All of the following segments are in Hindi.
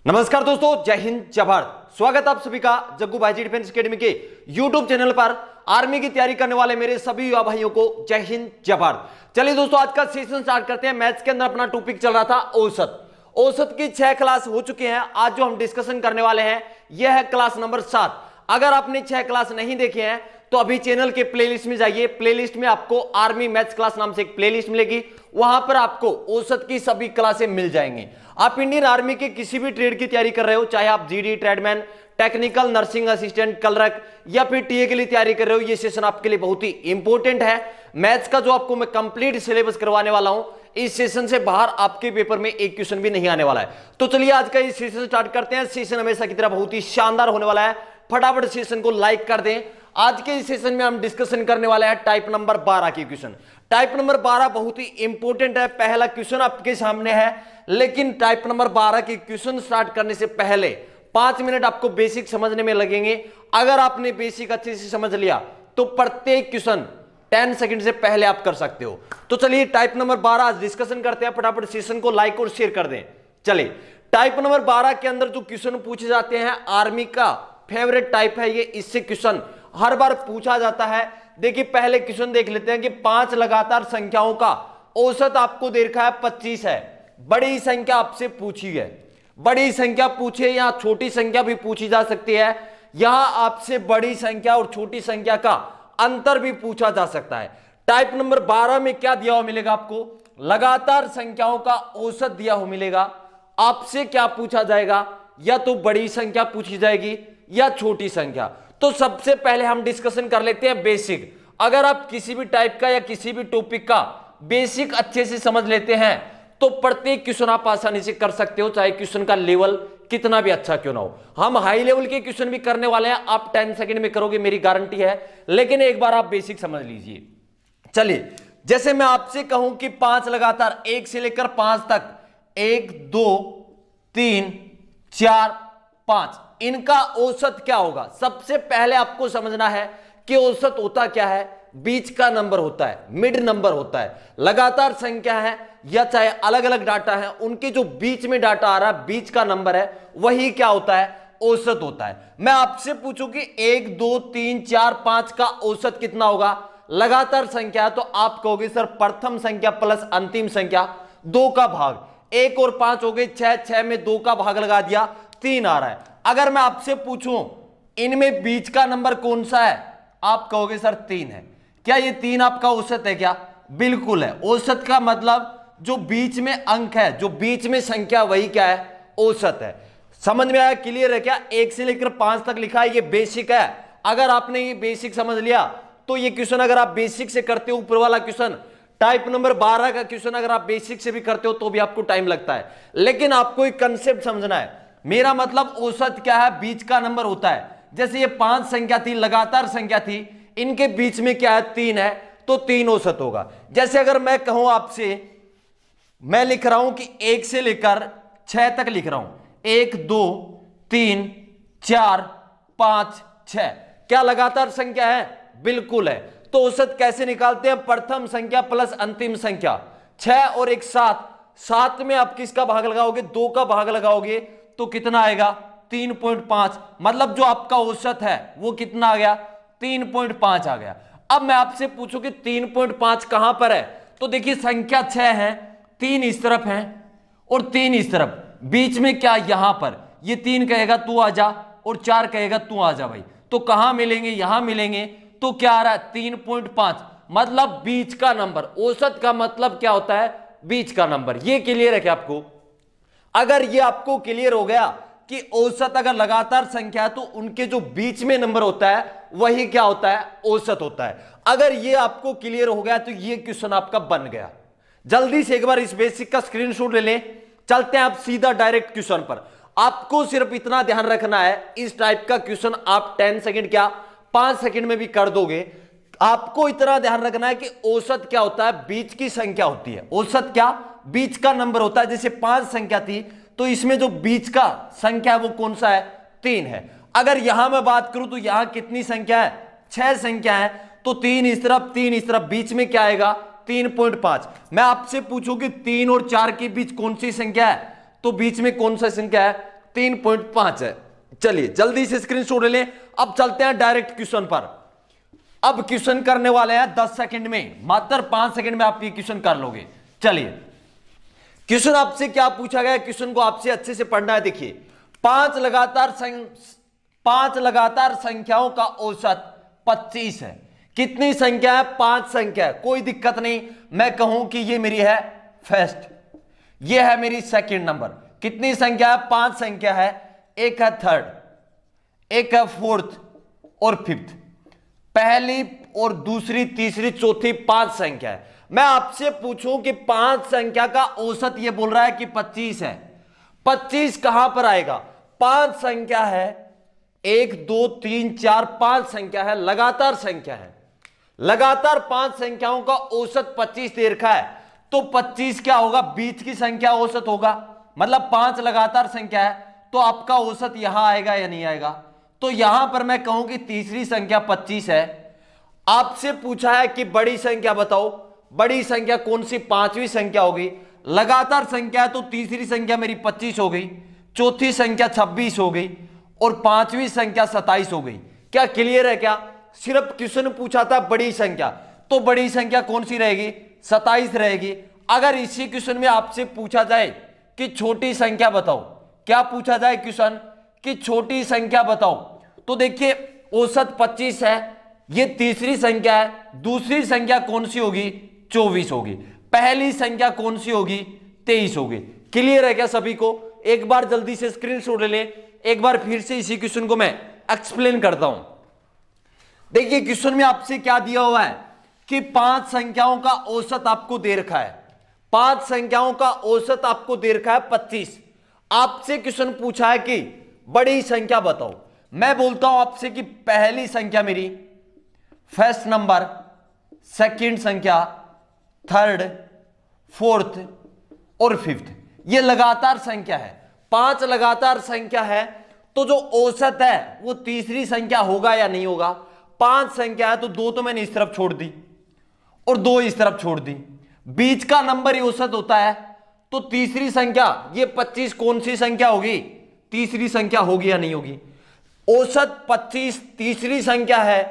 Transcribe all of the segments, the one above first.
नमस्कार दोस्तों, जय हिंद जय भारत। स्वागत आप सभी का जग्गू भाईजी डिफेंस एकेडमी के यूट्यूब चैनल पर। आर्मी की तैयारी करने वाले मेरे सभी युवा भाइयों को जय हिंद जय भारत। चलिए दोस्तों, आज का सेशन स्टार्ट करते हैं। मैथ्स के अंदर अपना टॉपिक चल रहा था औसत की 6 क्लास हो चुके हैं। आज जो हम डिस्कशन करने वाले हैं यह है क्लास नंबर 7। अगर आपने 6 क्लास नहीं देखे हैं तो अभी चैनल के प्लेलिस्ट में जाइए। प्लेलिस्ट में आपको आर्मी मैथ्स क्लास नाम से एक प्लेलिस्ट मिलेगी, वहां पर आपको औसत की सभी क्लासें मिल जाएंगी। आप इंडियन आर्मी के किसी भी ट्रेड की तैयारी कर रहे हो, चाहे आप GD, tradesman, technical, nursing assistant, clerk या फिर टीए के लिए तैयारी कर रहे हो, ये सेशन आपके लिए बहुत ही इंपॉर्टेंट है। मैथ्स का जो आपको मैं कंप्लीट सिलेबस करवाने वाला हूं, इस सेशन से बाहर आपके पेपर में एक क्वेश्चन भी नहीं आने वाला है। तो चलिए आज का ये सेशन स्टार्ट करते हैं। सेशन हमेशा की तरह बहुत ही शानदार होने वाला है। फटाफट सेशन को लाइक कर दें। आज के इस सेशन में हम डिस्कशन करने वाले हैं टाइप नंबर 12 की क्वेश्चन। टाइप नंबर 12 बहुत ही इंपॉर्टेंट है। पहला क्वेश्चन आपके सामने है, लेकिन टाइप नंबर 12 की क्वेश्चन स्टार्ट करने से पहले 5 मिनट आपको बेसिक समझने में लगेंगे। अगर आपने बेसिक अच्छे से समझ लिया तो प्रत्येक क्वेश्चन 10 सेकंड से पहले आप कर सकते हो। तो चलिए टाइप नंबर 12 आज डिस्कशन करते हैं। फटाफट सेशन को लाइक और शेयर कर दें। चलिए, टाइप नंबर 12 के अंदर जो क्वेश्चन पूछे जाते हैं, आर्मी का फेवरेट टाइप है ये। इससे क्वेश्चन हर बार पूछा जाता है। देखिए, पहले क्वेश्चन देख लेते हैं कि 5 लगातार संख्याओं का औसत आपको दे रखा है 25 है। बड़ी संख्या आपसे पूछी है, बड़ी संख्या पूछे या छोटी संख्या भी पूछी जा सकती है। यहां आपसे बड़ी संख्या और छोटी संख्या का अंतर भी पूछा जा सकता है। टाइप नंबर 12 में क्या दिया हुआ मिलेगा आपको? लगातार संख्याओं का औसत दिया हुआ मिलेगा। आपसे क्या पूछा जाएगा? या तो बड़ी संख्या पूछी जाएगी या छोटी संख्या। तो सबसे पहले हम डिस्कशन कर लेते हैं बेसिक। अगर आप किसी भी टाइप का या किसी भी टॉपिक का बेसिक अच्छे से समझ लेते हैं तो प्रत्येक क्वेश्चन आप आसानी से कर सकते हो, चाहे क्वेश्चन का लेवल कितना भी अच्छा क्यों ना हो। हम हाई लेवल के क्वेश्चन भी करने वाले हैं, आप 10 सेकंड में करोगे, मेरी गारंटी है। लेकिन एक बार आप बेसिक समझ लीजिए। चलिए, जैसे मैं आपसे कहूं कि 5 लगातार 1 से लेकर 5 तक, 1 2 3 4 5, इनका औसत क्या होगा? सबसे पहले आपको समझना है कि औसत होता क्या है। बीच का नंबर होता है, मिड नंबर होता है। लगातार संख्या है या चाहे अलग अलग डाटा है, उनके जो बीच में डाटा आ रहा है, बीच का नंबर है, वही क्या होता है? औसत होता है। मैं आपसे पूछूं कि 1 2 3 4 5 का औसत कितना होगा? लगातार संख्या तो आप कहोगे सर प्रथम संख्या प्लस अंतिम संख्या 2 का भाग। 1 और 5 हो गए 6, 6 में 2 का भाग लगा दिया, 3 आ रहा है। अगर मैं आपसे पूछूं इनमें बीच का नंबर कौन सा है, आप कहोगे सर 3 है। क्या ये 3 आपका औसत है क्या? बिल्कुल है। औसत का मतलब जो बीच में अंक है, जो बीच में संख्या, वही क्या है? औसत है। समझ में आया? क्लियर है क्या? 1 से लेकर 5 तक लिखा है, ये बेसिक है। अगर आपने ये बेसिक समझ लिया तो ये क्वेश्चन अगर आप बेसिक से करते हो, ऊपर वाला क्वेश्चन टाइप नंबर 12 का क्वेश्चन अगर आप बेसिक से भी करते हो तो भी आपको टाइम लगता है। लेकिन आपको एक कंसेप्ट समझना है। मेरा मतलब औसत क्या है? बीच का नंबर होता है। जैसे ये 5 संख्या थी, लगातार संख्या थी, इनके बीच में क्या है? 3 है, तो 3 औसत होगा। जैसे अगर मैं कहूं आपसे, मैं लिख रहा हूं कि 1 से लेकर 6 तक लिख रहा हूं, 1 2 3 4 5 6, क्या लगातार संख्या है? बिल्कुल है। तो औसत कैसे निकालते हैं? प्रथम संख्या प्लस अंतिम संख्या। 6 और 1 7, 7 में आप किसका भाग लगाओगे? 2 का भाग लगाओगे तो कितना आएगा? 3.5। मतलब जो आपका औसत है वो कितना आ गया? 3.5 आ गया। अब मैं आपसे पूछूं कि 3.5 कहां पर है? तो देखिए, संख्या 6 है, 3 इस तरफ है और 3 इस तरफ, बीच में क्या? यहां पर। ये 3 कहेगा तू आ जा और 4 कहेगा तू आ जा भाई, तो कहां मिलेंगे? यहां मिलेंगे। तो क्या आ रहा है? 3.5, मतलब बीच का नंबर। औसत का मतलब क्या होता है? बीच का नंबर। ये क्लियर है क्या आपको? अगर ये आपको क्लियर हो गया कि औसत अगर लगातार संख्या है तो उनके जो बीच में नंबर होता है वही क्या होता है? औसत होता है। अगर ये आपको क्लियर हो गया तो ये क्वेश्चन आपका बन गया। जल्दी से एक बार इस बेसिक का स्क्रीनशॉट ले लें। चलते हैं आप सीधा डायरेक्ट क्वेश्चन पर। आपको सिर्फ इतना ध्यान रखना है, इस टाइप का क्वेश्चन आप 10 सेकंड क्या 5 सेकंड में भी कर दोगे। आपको इतना ध्यान रखना है कि औसत क्या होता है? बीच की संख्या होती है। औसत क्या? बीच का नंबर होता है। जैसे 5 संख्या थी तो इसमें जो बीच का संख्या है वो कौन सा है? 3 है। अगर यहां मैं बात करूं तो यहां कितनी संख्या है? 6 संख्या है। तो 3 इस तरफ, 3 इस तरफ, बीच में क्या आएगा? 3.5। मैं आपसे पूछूं कि 3 और 4 के बीच कौन सी संख्या है? तो बीच में कौन सा संख्या है? 3.5 है। चलिए जल्दी से स्क्रीनशॉट ले लें। अब चलते हैं डायरेक्ट क्वेश्चन पर। अब क्वेश्चन करने वाले हैं 10 सेकंड में, मात्र 5 सेकंड में आप ये क्वेश्चन कर लोगे। चलिए क्वेश्चन आपसे क्या पूछा गया, क्वेश्चन को आपसे अच्छे से पढ़ना है। देखिए पांच लगातार संख्याओं का औसत 25 है। कितनी संख्या है? 5 संख्या है। कोई दिक्कत नहीं, मैं कहूं कि ये मेरी है फर्स्ट, ये है मेरी सेकंड नंबर। कितनी संख्या है? 5 संख्या है। एक है थर्ड, एक है फोर्थ और फिफ्थ। पहली और दूसरी, तीसरी, चौथी 5 संख्या है। मैं आपसे पूछूं कि 5 संख्या का औसत, ये बोल रहा है कि 25 है। 25 कहां पर आएगा? 5 संख्या है, 1 2 3 4 5 संख्या है, लगातार संख्या है। लगातार 5 संख्याओं का औसत 25 दे रखा है, तो 25 क्या होगा? बीच की संख्या औसत होगा। मतलब 5 लगातार संख्या है, तो आपका औसत यहां आएगा या नहीं आएगा? तो यहां पर मैं कहूं कि तीसरी संख्या 25 है। आपसे पूछा है कि बड़ी संख्या बताओ। बड़ी संख्या कौन सी? 5वीं संख्या होगी। लगातार संख्या है तो तीसरी संख्या मेरी 25 हो गई, चौथी संख्या 26 हो गई और 5वीं संख्या 27 हो गई। क्या क्लियर है? क्या सिर्फ क्वेश्चन पूछा था बड़ी संख्या, तो बड़ी संख्या कौन सी रहेगी? 27 रहेगी। अगर इसी क्वेश्चन में आपसे पूछा जाए कि छोटी संख्या बताओ, क्या पूछा जाए क्वेश्चन कि छोटी संख्या बताओ, तो देखिए औसत 25 है, ये तीसरी संख्या है। दूसरी संख्या कौन सी होगी? 24 होगी। पहली संख्या कौन सी होगी? 23 होगी। क्लियर है क्या सभी को? एक बार जल्दी से स्क्रीनशॉट ले लें। एक बार फिर से इसी क्वेश्चन को मैं एक्सप्लेन करता हूं। देखिए क्वेश्चन में आपसे क्या दिया हुआ है कि 5 संख्याओं का औसत आपको दे रखा है। 5 संख्याओं का औसत आपको दे रखा है 25। आपसे क्वेश्चन पूछा है कि बड़ी संख्या बताओ। मैं बोलता हूं आपसे कि पहली संख्या मेरी फर्स्ट नंबर, सेकंड संख्या, थर्ड, फोर्थ और फिफ्थ, ये लगातार संख्या है। 5 लगातार संख्या है, तो जो औसत है वो तीसरी संख्या होगा या नहीं होगा? 5 संख्या है तो 2 तो मैंने इस तरफ छोड़ दी और 2 इस तरफ छोड़ दी। बीच का नंबर ही औसत होता है, तो तीसरी संख्या ये 25 कौन सी संख्या होगी? तीसरी संख्या होगी या नहीं होगी? औसत 25 तीसरी संख्या है,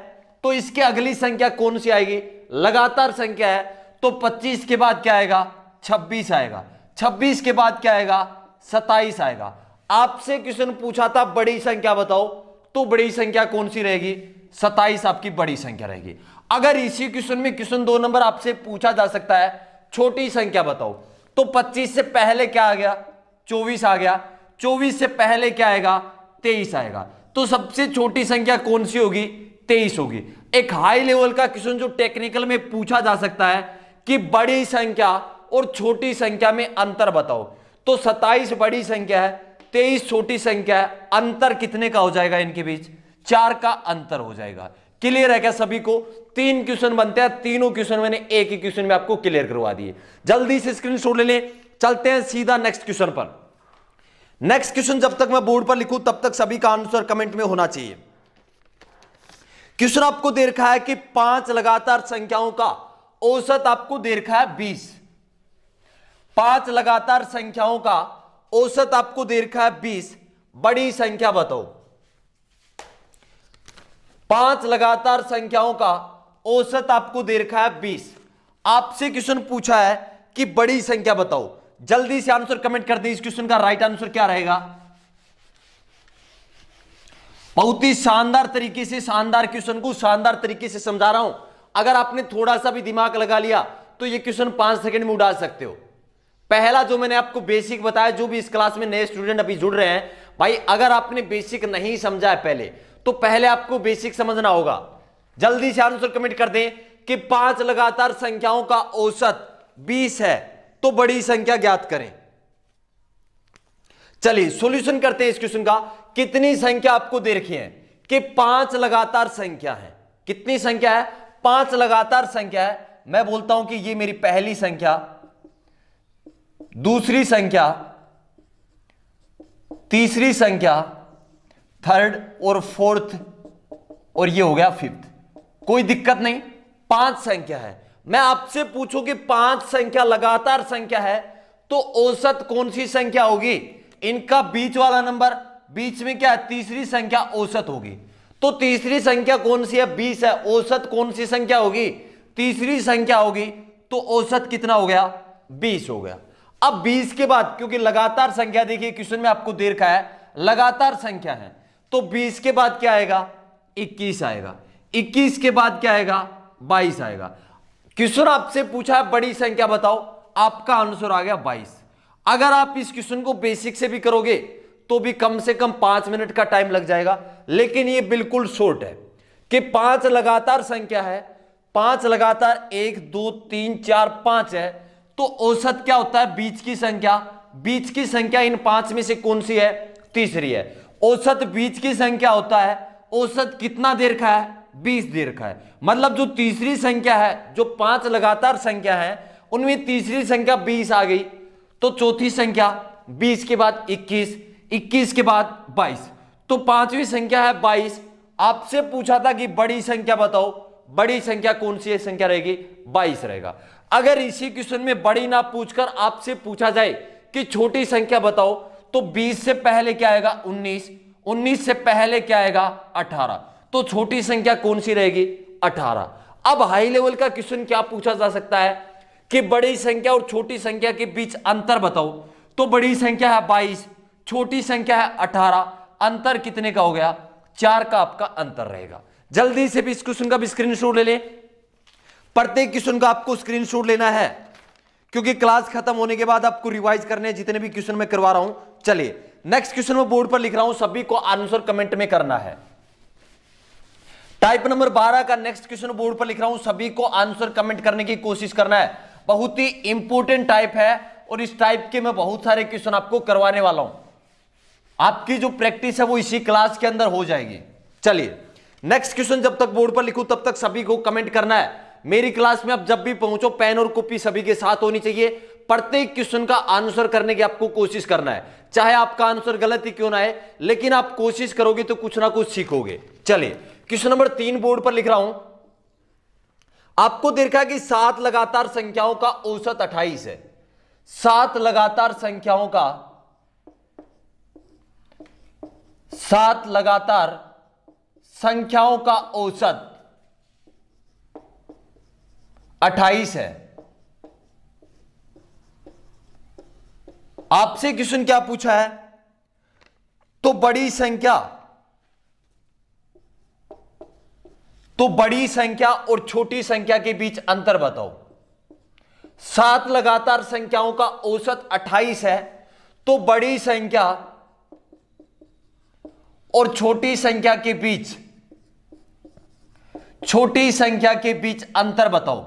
तो इसके अगली संख्या कौन सी आएगी? लगातार संख्या है, तो 25 के बाद क्या आएगा? 26 आएगा। 26 के बाद क्या आएगा? 27 आएगा। आपसे क्वेश्चन पूछा था बड़ी संख्या बताओ, तो बड़ी संख्या कौन सी रहेगी? 27 आपकी बड़ी संख्या रहेगी। अगर इसी क्वेश्चन में क्वेश्चन 2 नंबर आपसे पूछा जा सकता है छोटी संख्या बताओ, तो 25 से पहले क्या आ गया? 24 आ गया। 24 से पहले क्या आएगा? 23 आएगा। तो सबसे छोटी संख्या कौन सी होगी? 23 होगी। एक हाई लेवल का क्वेश्चन जो टेक्निकल में पूछा जा सकता है कि बड़ी संख्या और छोटी संख्या में अंतर बताओ, तो 27 बड़ी संख्या है, 23 छोटी संख्या है, अंतर कितने का हो जाएगा इनके बीच? 4 का अंतर हो जाएगा। क्लियर है क्या सभी को? 3 क्वेश्चन बनते हैं, तीनों क्वेश्चन मैंने एक ही क्वेश्चन में आपको क्लियर करवा दिए। जल्दी से स्क्रीनशॉट ले लें। चलते हैं सीधा नेक्स्ट क्वेश्चन पर। नेक्स्ट क्वेश्चन जब तक मैं बोर्ड पर लिखूं तब तक सभी का आंसर कमेंट में होना चाहिए। क्वेश्चन आपको दे रखा है कि 5 लगातार संख्याओं का औसत आपको दे रखा है 20। 5 लगातार संख्याओं का औसत आपको दे रखा है 20। बड़ी संख्या बताओ। 5 लगातार संख्याओं का औसत आपको दे रखा है 20। आपसे क्वेश्चन पूछा है कि बड़ी संख्या बताओ। जल्दी से आंसर कमेंट कर दे। इस क्वेश्चन का राइट आंसर क्या रहेगा? बहुत ही शानदार तरीके से, शानदार क्वेश्चन को शानदार तरीके से समझा रहा हूं। अगर आपने थोड़ा सा भी दिमाग लगा लिया तो ये क्वेश्चन 5 सेकंड में उड़ा सकते हो। पहला जो मैंने आपको बेसिक बताया, जो भी इस क्लास में नए स्टूडेंट अभी जुड़ रहे हैं, भाई अगर आपने बेसिक नहीं समझा है पहले, तो पहले आपको बेसिक समझना होगा। जल्दी से आंसर कमेंट कर दें कि 5 लगातार संख्याओं का औसत 20 है, तो बड़ी संख्या ज्ञात करें। चलिए सॉल्यूशन करते हैं इस क्वेश्चन का। कितनी संख्या आपको दे रखी है कि 5 लगातार संख्या है। कितनी संख्या है? 5 लगातार संख्या है। मैं बोलता हूं कि ये मेरी पहली संख्या, दूसरी संख्या, तीसरी संख्या, थर्ड और फोर्थ, और ये हो गया फिफ्थ। कोई दिक्कत नहीं, 5 संख्या है। मैं आपसे पूछूं कि 5 संख्या लगातार संख्या है, तो औसत कौन सी संख्या होगी? इनका बीच वाला नंबर, बीच में क्या है, तीसरी संख्या औसत होगी। तो तीसरी संख्या कौन सी है, 20 है। औसत कौन सी संख्या होगी, तीसरी संख्या होगी। तो औसत कितना हो गया, 20 हो गया। अब 20 के बाद, क्योंकि लगातार संख्या, देखिए क्वेश्चन में आपको दे रखा है लगातार संख्या है, तो 20 के बाद क्या आएगा, 21 आएगा। 21 के बाद क्या आएगा, 22 आएगा। क्वेश्चन आपसे पूछा है बड़ी संख्या बताओ, आपका आंसर आ गया 22। अगर आप इस क्वेश्चन को बेसिक से भी करोगे तो भी कम से कम 5 मिनट का टाइम लग जाएगा, लेकिन ये बिल्कुल शॉर्ट है कि 5 लगातार संख्या है, 5 लगातार 1 2 3 4 5 है, तो औसत क्या होता है, बीच की संख्या। बीच की संख्या इन 5 में से कौन सी है, तीसरी है। औसत बीच की संख्या होता है, औसत कितना दे रखा है, 20 दे रखा है। मतलब जो तीसरी संख्या है, जो 5 लगातार संख्या है उनमें तीसरी संख्या 20 आ गई, तो चौथी संख्या 20 के बाद 21, 21 के बाद 22, तो पांचवी संख्या है 22। आपसे पूछा था कि बड़ी संख्या बताओ, बड़ी संख्या कौन सी है, संख्या रहेगी 22 रहेगा। अगर इसी क्वेश्चन में बड़ी ना पूछकर आपसे पूछा जाए कि छोटी संख्या बताओ, तो 20 से पहले क्या आएगा, 19, 19 से पहले क्या आएगा, 18, तो छोटी संख्या कौन सी रहेगी, 18। अब हाई लेवल का क्वेश्चन क्या पूछा जा सकता है कि बड़ी संख्या और छोटी संख्या के बीच अंतर बताओ, तो बड़ी संख्या है 22, छोटी संख्या है 18, अंतर कितने का हो गया, 4 का आपका अंतर रहेगा। जल्दी से भी इस क्वेश्चन का भी स्क्रीनशॉट ले लें। प्रत्येक क्वेश्चन का आपको स्क्रीनशॉट लेना है, क्योंकि क्लास खत्म होने के बाद आपको रिवाइज करने हैं जितने भी क्वेश्चन मैं करवा रहा हूं। चलिए नेक्स्ट क्वेश्चन मैं बोर्ड पर लिख रहा हूं, सभी को आंसर कमेंट में करना है। टाइप नंबर 12 का नेक्स्ट क्वेश्चन बोर्ड पर लिख रहा हूं, सभी को आंसर कमेंट करने की कोशिश करना है। बहुत ही इंपॉर्टेंट टाइप है और इस टाइप के मैं बहुत सारे क्वेश्चन आपको करवाने वाला हूं। आपकी जो प्रैक्टिस है वो इसी क्लास के अंदर हो जाएगी। चलिए नेक्स्ट क्वेश्चन जब तक बोर्ड पर लिखूं तब तक सभी को कमेंट करना है। मेरी क्लास में आप जब भी पहुंचो पेन और कॉपी सभी के साथ होनी चाहिए। प्रत्येक क्वेश्चन का आंसर करने की आपको कोशिश करना है, चाहे आपका आंसर गलत ही क्यों ना है, लेकिन आप कोशिश करोगे तो कुछ ना कुछ सीखोगे। चलिए क्वेश्चन नंबर 3 बोर्ड पर लिख रहा हूं। आपको देखा कि 7 लगातार संख्याओं का औसत 28 है। 7 लगातार संख्याओं का 7 लगातार संख्याओं का औसत 28 है। आपसे क्वेश्चन क्या पूछा है, तो बड़ी संख्या और छोटी संख्या के बीच अंतर बताओ। 7 लगातार संख्याओं का औसत 28 है, तो बड़ी संख्या और छोटी संख्या के बीच अंतर बताओ।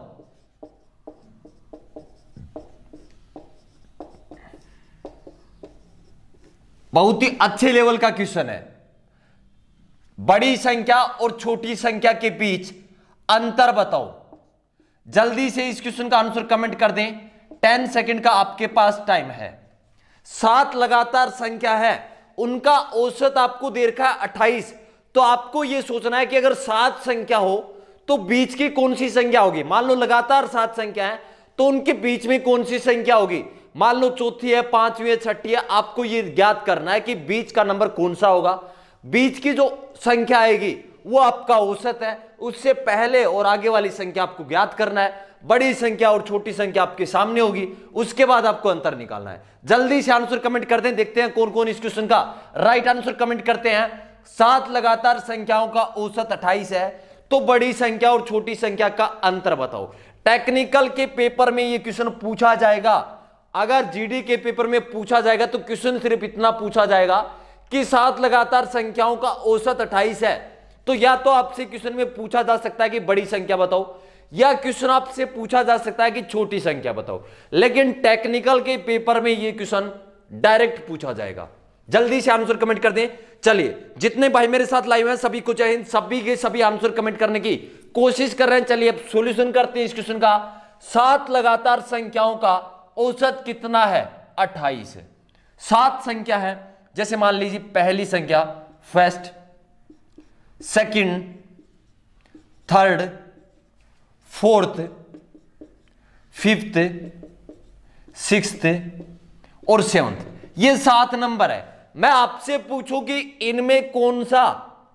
बहुत ही अच्छे लेवल का क्वेश्चन है। बड़ी संख्या और छोटी संख्या के बीच अंतर बताओ। जल्दी से इस क्वेश्चन का आंसर कमेंट कर दें, 10 सेकंड का आपके पास टाइम है। 7 लगातार संख्या है, उनका औसत आपको दे रखा है 28, तो आपको यह सोचना है कि अगर 7 संख्या हो तो बीच की कौन सी संख्या होगी। मान लो लगातार 7 संख्या है तो उनके बीच में कौन सी संख्या होगी। मान लो चौथी है, पांचवी है, छठी है, आपको यह ज्ञात करना है कि बीच का नंबर कौन सा होगा। बीच की जो संख्या आएगी वो आपका औसत है, उससे पहले और आगे वाली संख्या आपको ज्ञात करना है। बड़ी संख्या और छोटी संख्या आपके सामने होगी, उसके बाद आपको अंतर निकालना है। जल्दी से आंसर कमेंट कर दें, देखते हैं कौन कौन इस क्वेश्चन का राइट आंसर कमेंट करते हैं। 7 लगातार संख्याओं का औसत 28 है, तो बड़ी संख्या और छोटी संख्या का अंतर बताओ। टेक्निकल के पेपर में यह क्वेश्चन पूछा जाएगा। अगर जीडी के पेपर में पूछा जाएगा तो क्वेश्चन सिर्फ इतना पूछा जाएगा कि 7 लगातार संख्याओं का औसत 28 है, तो या तो आपसे क्वेश्चन में पूछा जा सकता है कि बड़ी संख्या बताओ, या क्वेश्चन आपसे पूछा जा सकता है कि छोटी संख्या बताओ। लेकिन टेक्निकल के पेपर में यह क्वेश्चन डायरेक्ट पूछा जाएगा। जल्दी से आंसर कमेंट कर दें। चलिए जितने भाई मेरे साथ लाइव हैं सभी को जय हिंद। सभी के सभी आंसर कमेंट करने की कोशिश कर रहे हैं। चलिए अब सॉल्यूशन करते हैं इस क्वेश्चन का। 7 लगातार संख्याओं का औसत कितना है, 28 है। 7 संख्या है, जैसे मान लीजिए पहली संख्या first, second, third, fourth, fifth, sixth और सेवंथ, ये 7 नंबर है। मैं आपसे पूछूं कि इनमें कौन सा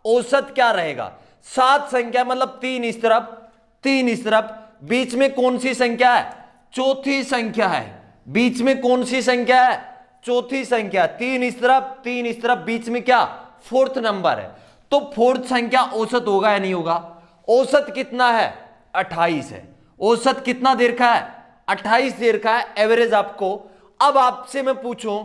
औसत क्या रहेगा? 7 संख्या मतलब 3 इस तरफ 3 इस तरफ, बीच में कौन सी संख्या है? चौथी संख्या है। बीच में कौन सी संख्या है? चौथी संख्या। 3 इस तरफ 3 इस तरफ, बीच में क्या? 4th नंबर है। तो 4th संख्या औसत होगा या नहीं होगा? औसत कितना है? 28 है। औसत कितना दे रखा है? 28 दे रखा है एवरेज आपको। अब आपसे मैं पूछूं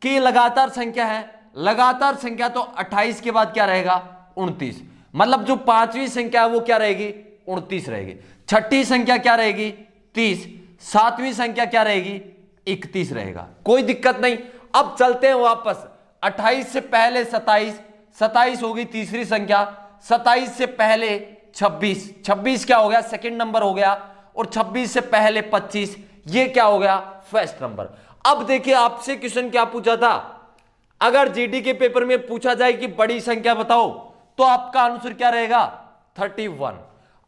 कि लगातार संख्या है, लगातार संख्या तो 28 के बाद क्या रहेगा? 29। मतलब जो 5वीं संख्या है वो क्या रहेगी? 29 रहेगी। छठी संख्या क्या रहेगी? 30। 7वीं संख्या क्या रहेगी? 31 रहेगा। कोई दिक्कत नहीं। अब चलते हैं वापस। 28 से पहले 27, 27 होगी तीसरी संख्या। 27 से पहले 26, 26 क्या हो गया? सेकंड नंबर हो गया। और 26 से पहले 25, ये क्या हो गया? First number. अब देखिए आपसे क्वेश्चन क्या पूछा था? अगर जीडी के पेपर में पूछा जाए कि बड़ी संख्या बताओ, तो आपका आंसर क्या रहेगा? 31।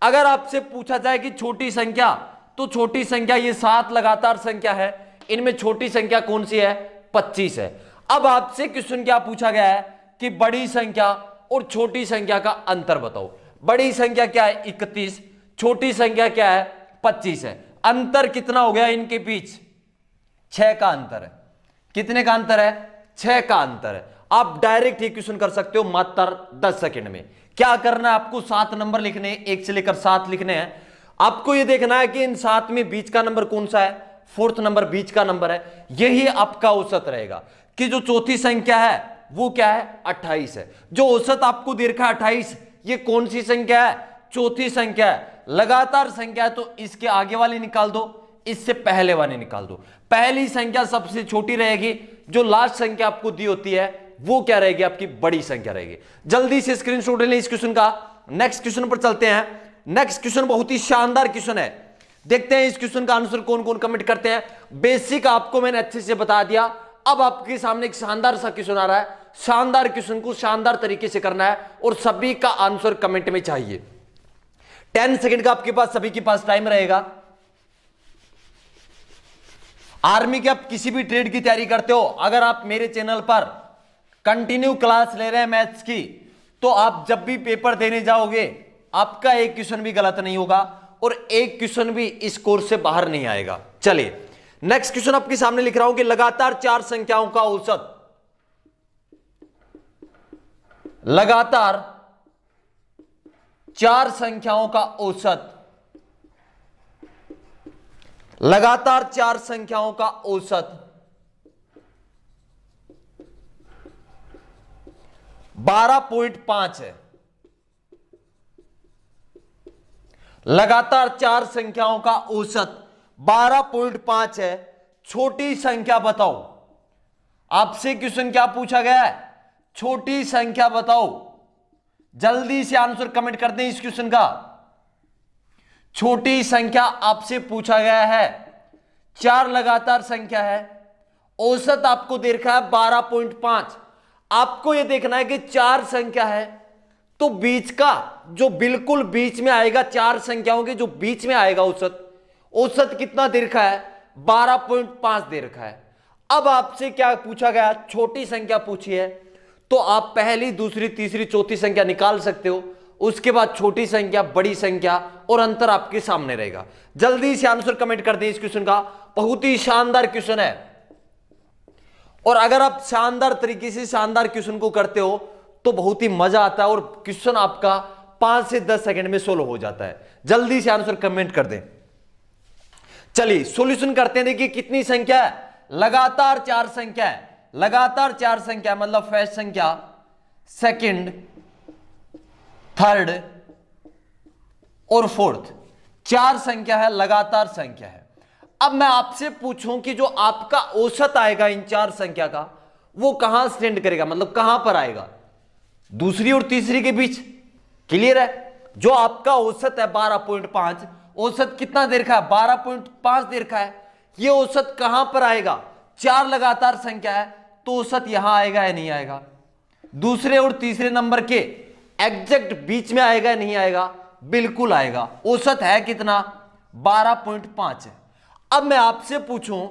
अगर आपसे पूछा जाए कि छोटी संख्या, तो छोटी संख्या ये 7 लगातार संख्या है, इनमें छोटी संख्या कौन सी है? 25 है। अब आपसे क्वेश्चन क्या पूछा गया है कि बड़ी संख्या और छोटी संख्या का अंतर बताओ। बड़ी संख्या क्या है? 31। छोटी संख्या क्या है? 25 है। अंतर कितना हो गया इनके बीच? 6 का अंतर है। कितने का अंतर है? 6 का अंतर है। आप डायरेक्ट ही क्वेश्चन कर सकते हो मात्र 10 सेकंड में। क्या करना है आपको? 7 नंबर लिखने हैं, 1 से लेकर 7 लिखने हैं। आपको यह देखना है कि इन 7 में बीच का नंबर कौन सा है? 4th नंबर बीच का नंबर है। यही आपका औसत रहेगा कि जो चौथी संख्या है वो क्या है? 28 है। जो औसत आपको दे रखा है 28, ये कौन सी संख्या है? चौथी संख्या है। लगातार संख्या है तो इसके आगे वाली निकाल दो, इससे पहले वाली निकाल दो। पहली संख्या सबसे छोटी रहेगी, जो लास्ट संख्या आपको दी होती है वो क्या रहेगी? आपकी बड़ी संख्या रहेगी। जल्दी से स्क्रीनशॉट ले लें इस क्वेश्चन का। नेक्स्ट क्वेश्चन पर चलते हैं। नेक्स्ट क्वेश्चन बहुत ही शानदार क्वेश्चन है। देखते हैं इस क्वेश्चन का आंसर कौन कौन कमेंट करते हैं। बेसिक आपको मैंने अच्छे से बता दिया। अब आपके सामने एक शानदार सा क्वेश्चन आ रहा है। शानदार क्वेश्चन को शानदार तरीके से करना है और सभी का आंसर कमेंट में चाहिए। 10 सेकंड का आपके पास सभी के पास टाइम रहेगा। आर्मी के आप किसी भी ट्रेड की तैयारी करते हो, अगर आप मेरे चैनल पर कंटिन्यू क्लास ले रहे हैं मैथ्स की, तो आप जब भी पेपर देने जाओगे आपका एक क्वेश्चन भी गलत नहीं होगा और एक क्वेश्चन भी इस कोर्स से बाहर नहीं आएगा। चलिए नेक्स्ट क्वेश्चन आपके सामने लिख रहा हूं कि लगातार 4 संख्याओं का औसत, लगातार 4 संख्याओं का औसत, लगातार 4 संख्याओं का औसत 12.5 है। लगातार 4 संख्याओं का औसत 12.5 है। छोटी संख्या बताओ। आपसे क्वेश्चन क्या पूछा गया है? छोटी संख्या बताओ। जल्दी से आंसर कमेंट कर दें इस क्वेश्चन का। छोटी संख्या आपसे पूछा गया है। 4 लगातार संख्या है, औसत आपको दे रखा है 12.5। आपको यह देखना है कि 4 संख्या है तो बीच का जो बिल्कुल बीच में आएगा, 4 संख्याओं के जो बीच में आएगा औसत, औसत कितना दे रखा है? 12.5 दे रखा है। अब आपसे क्या पूछा गया? छोटी संख्या पूछी है, तो आप पहली, दूसरी, तीसरी, चौथी संख्या निकाल सकते हो। उसके बाद छोटी संख्या, बड़ी संख्या और अंतर आपके सामने रहेगा। जल्दी से आंसर कमेंट कर दें इस क्वेश्चन का। बहुत ही शानदार क्वेश्चन है और अगर आप शानदार तरीके से शानदार क्वेश्चन को करते हो तो बहुत ही मजा आता है और क्वेश्चन आपका 5 से 10 सेकंड में सोल्व हो जाता है। जल्दी से आंसर कमेंट कर दें। चलिए सॉल्यूशन करते हैं। देखिए कितनी संख्या है? लगातार 4 संख्या है। लगातार 4 संख्या मतलब फर्स्ट संख्या, सेकंड, थर्ड और फोर्थ, 4 संख्या है, लगातार संख्या है। अब मैं आपसे पूछूं कि जो आपका औसत आएगा इन 4 संख्या का, वो कहां स्टैंड करेगा, मतलब कहां पर आएगा? दूसरी और तीसरी के बीच। क्लियर है? जो आपका औसत है 12.5, औसत कितना दे रखा है? 12.5 दे रखा है। ये औसत कहां पर आएगा? 4 लगातार संख्या है तो औसत यहां आएगा या नहीं आएगा? दूसरे और तीसरे नंबर के एग्जैक्ट बीच में आएगा या नहीं आएगा? बिल्कुल आएगा। औसत है कितना? 12.5 है। अब मैं आपसे पूछूं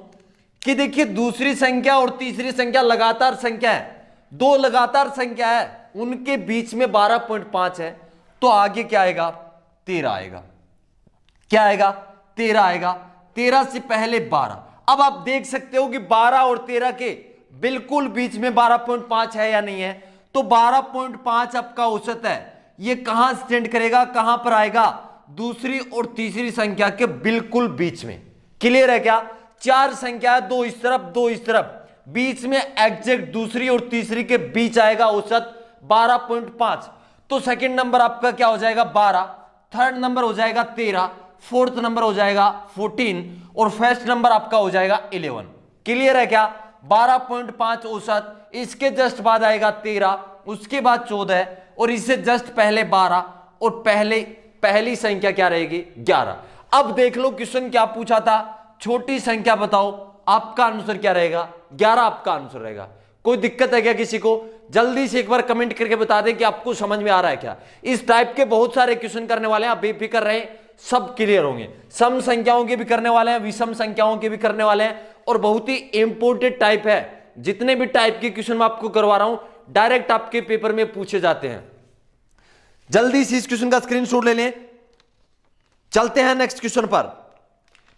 कि देखिए दूसरी संख्या और तीसरी संख्या लगातार संख्या है, दो लगातार संख्या है, उनके बीच में 12.5 है, तो आगे क्या आएगा? 13 आएगा। क्या आएगा? 13 आएगा। 13 से पहले 12। अब आप देख सकते हो कि 12 और 13 के बिल्कुल बीच में 12.5 है या नहीं है, तो 12.5 आपका औसत है। ये कहां स्टैंड करेगा, कहां पर आएगा? दूसरी और तीसरी संख्या के बिल्कुल बीच में। क्लियर है क्या? चार संख्या, दो इस तरफ दो इस तरफ, बीच में एग्जैक्ट दूसरी और तीसरी के बीच आएगा औसत 12.5। तो सेकंड नंबर आपका क्या हो जाएगा? 12, थर्ड नंबर हो जाएगा 13, फोर्थ नंबर हो जाएगा 14 और फर्स्ट नंबर आपका हो जाएगा 11। क्लियर है क्या? 12.5 औसत, इसके जस्ट बाद आएगा 13, उसके बाद 14 और इससे जस्ट पहले 12 और पहली संख्या क्या रहेगी? 11। अब देख लो क्वेश्चन क्या पूछा था, छोटी संख्या बताओ, आपका आंसर क्या रहेगा? 11 आपका आंसर रहेगा। कोई दिक्कत है क्या किसी को? जल्दी से एक बार कमेंट करके बता दें कि आपको समझ में आ रहा है क्या। इस टाइप के बहुत सारे क्वेश्चन करने वाले हैं, आप बेफिक्र रहें, सब क्लियर होंगे। सम संख्याओं के भी करने वाले हैं, विषम संख्याओं के भी करने वाले हैं, और बहुत ही इंपोर्टेंट टाइप है। जितने भी टाइप के क्वेश्चन मैं आपको करवा रहा हूं डायरेक्ट आपके पेपर में पूछे जाते हैं। जल्दी से इस क्वेश्चन का स्क्रीनशॉट ले लें। चलते हैं नेक्स्ट क्वेश्चन पर।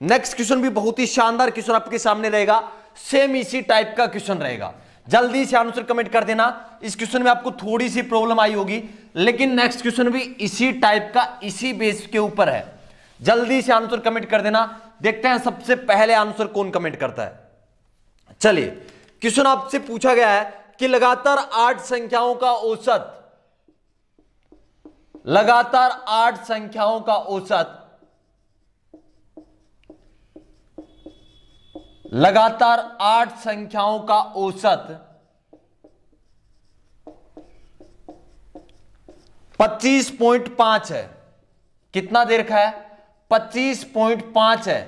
नेक्स्ट क्वेश्चन भी बहुत ही शानदार क्वेश्चन आपके सामने रहेगा, सेम इसी टाइप का क्वेश्चन रहेगा। जल्दी से आंसर कमेंट कर देना। इस क्वेश्चन में आपको थोड़ी सी प्रॉब्लम आई होगी, लेकिन नेक्स्ट क्वेश्चन भी इसी टाइप का, इसी बेस के ऊपर है। जल्दी से आंसर कमेंट कर देना। देखते हैं सबसे पहले आंसर कौन कमेंट करता है। चलिए, क्वेश्चन आपसे पूछा गया है कि लगातार 8 संख्याओं का औसत, लगातार 8 संख्याओं का औसत, लगातार 8 संख्याओं का औसत 25.5 है। कितना दे रखा है? 25.5 है।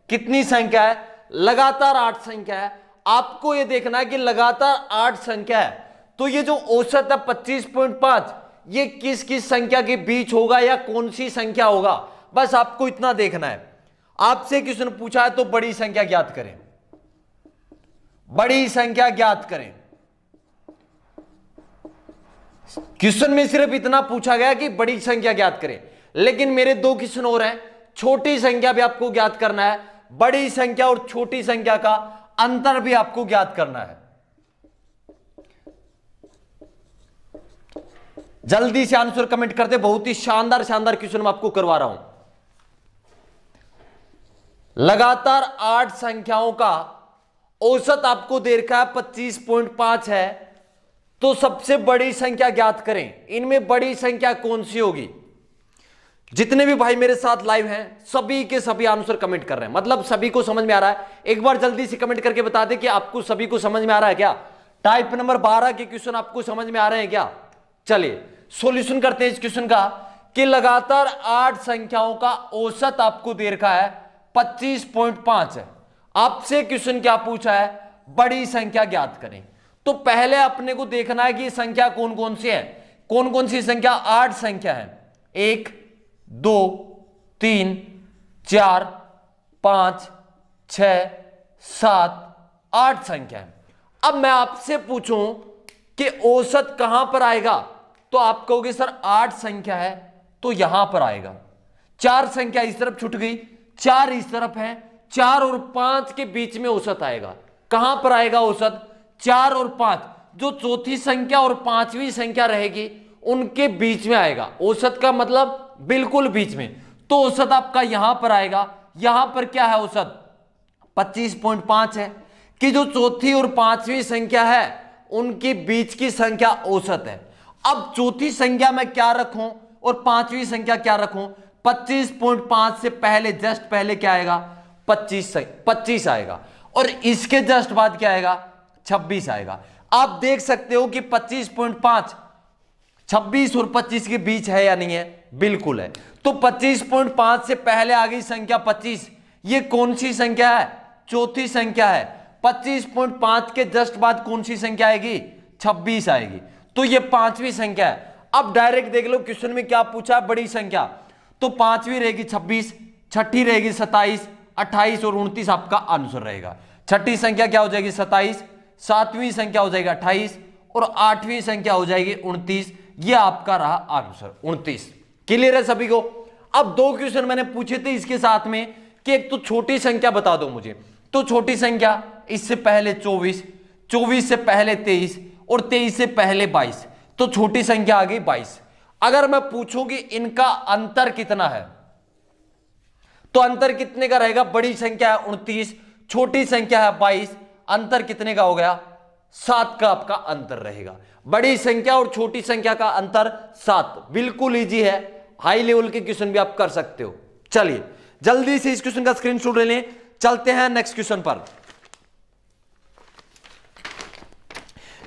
कितनी संख्या है? लगातार 8 संख्या है। आपको यह देखना है कि लगातार 8 संख्या है, तो ये जो औसत है 25.5, ये किस किस संख्या के बीच होगा या कौन सी संख्या होगा, बस आपको इतना देखना है। आपसे क्वेश्चन पूछा है तो बड़ी संख्या ज्ञात करें, बड़ी संख्या ज्ञात करें। क्वेश्चन में सिर्फ इतना पूछा गया कि बड़ी संख्या ज्ञात करें, लेकिन मेरे 2 क्वेश्चन और हैं। छोटी संख्या भी आपको ज्ञात करना है, बड़ी संख्या और छोटी संख्या का अंतर भी आपको ज्ञात करना है। जल्दी से आंसर कमेंट करते, बहुत ही शानदार शानदार क्वेश्चन मैं आपको करवा रहा हूं। लगातार 8 संख्याओं का औसत आपको दे रखा है 25.5 है, तो सबसे बड़ी संख्या ज्ञात करें। इनमें बड़ी संख्या कौन सी होगी? जितने भी भाई मेरे साथ लाइव हैं सभी के सभी आंसर कमेंट कर रहे हैं, मतलब सभी को समझ में आ रहा है। एक बार जल्दी से कमेंट करके बता दें कि आपको सभी को समझ में आ रहा है क्या। टाइप नंबर 12 के क्वेश्चन आपको समझ में आ रहे हैं क्या? चलिए सॉल्यूशन करते हैं इस क्वेश्चन का कि लगातार 8 संख्याओं का औसत आपको दे रखा है 25.5 है। आपसे क्वेश्चन क्या पूछा है? बड़ी संख्या ज्ञात करें। तो पहले अपने को देखना है कि संख्या कौन कौन सी है। कौन कौन सी संख्या? 8 संख्या है। 1 2 3 4 5 6 7 8 संख्या है। अब मैं आपसे पूछूं कि औसत कहां पर आएगा, तो आप कहोगे सर 8 संख्या है तो यहां पर आएगा। 4 संख्या इस तरफ छूट गई, 4 इस तरफ है, 4 और 5 के बीच में औसत आएगा। कहां पर आएगा औसत? 4 और 5, जो चौथी संख्या और 5वीं संख्या रहेगी उनके बीच में आएगा। औसत का मतलब बिल्कुल बीच में, तो औसत आपका यहां पर आएगा। यहां पर क्या है औसत? 25.5 है कि जो चौथी और 5वीं संख्या है उनके बीच की संख्या औसत है। अब चौथी संख्या में क्या रखूं और 5वीं संख्या क्या रखूं? 25.5 से पहले जस्ट पहले क्या आएगा? 25 आएगा, और इसके जस्ट बाद क्या आएगा? 26 आएगा। आप देख सकते हो कि 25.5 26 और 25 के बीच है या नहीं है? बिल्कुल है। तो 25.5 से पहले आ गई संख्या 25, ये कौन सी संख्या है? चौथी संख्या है। 25.5 के जस्ट बाद कौन सी संख्या आएगी? 26 आएगी, तो ये 5वीं संख्या है। अब डायरेक्ट देख लो क्वेश्चन में क्या पूछा है? बड़ी संख्या, तो 5वीं रहेगी 26, छठी रहेगी 27, 28 और 29 आपका आंसर रहेगा। छठी संख्या क्या हो जाएगी 27, सातवीं संख्या हो जाएगी 28 और आठवीं संख्या हो जाएगी 29। ये आपका रहा आंसर 29। क्लियर है सभी को? अब दो क्वेश्चन मैंने पूछे थे इसके साथ में कि एक तो छोटी संख्या बता दो मुझे, तो छोटी संख्या इससे पहले 24, 24 से पहले 23 और 23 से पहले 22, तो छोटी संख्या आ गई 22। अगर मैं पूछूं कि इनका अंतर कितना है तो अंतर कितने का रहेगा? बड़ी संख्या है 29, छोटी संख्या है 22, अंतर कितने का हो गया? 7 का आपका अंतर रहेगा। बड़ी संख्या और छोटी संख्या का अंतर 7। बिल्कुल इजी है, हाई लेवल के क्वेश्चन भी आप कर सकते हो। चलिए जल्दी से इस क्वेश्चन का स्क्रीनशॉट ले लें, चलते हैं नेक्स्ट क्वेश्चन पर।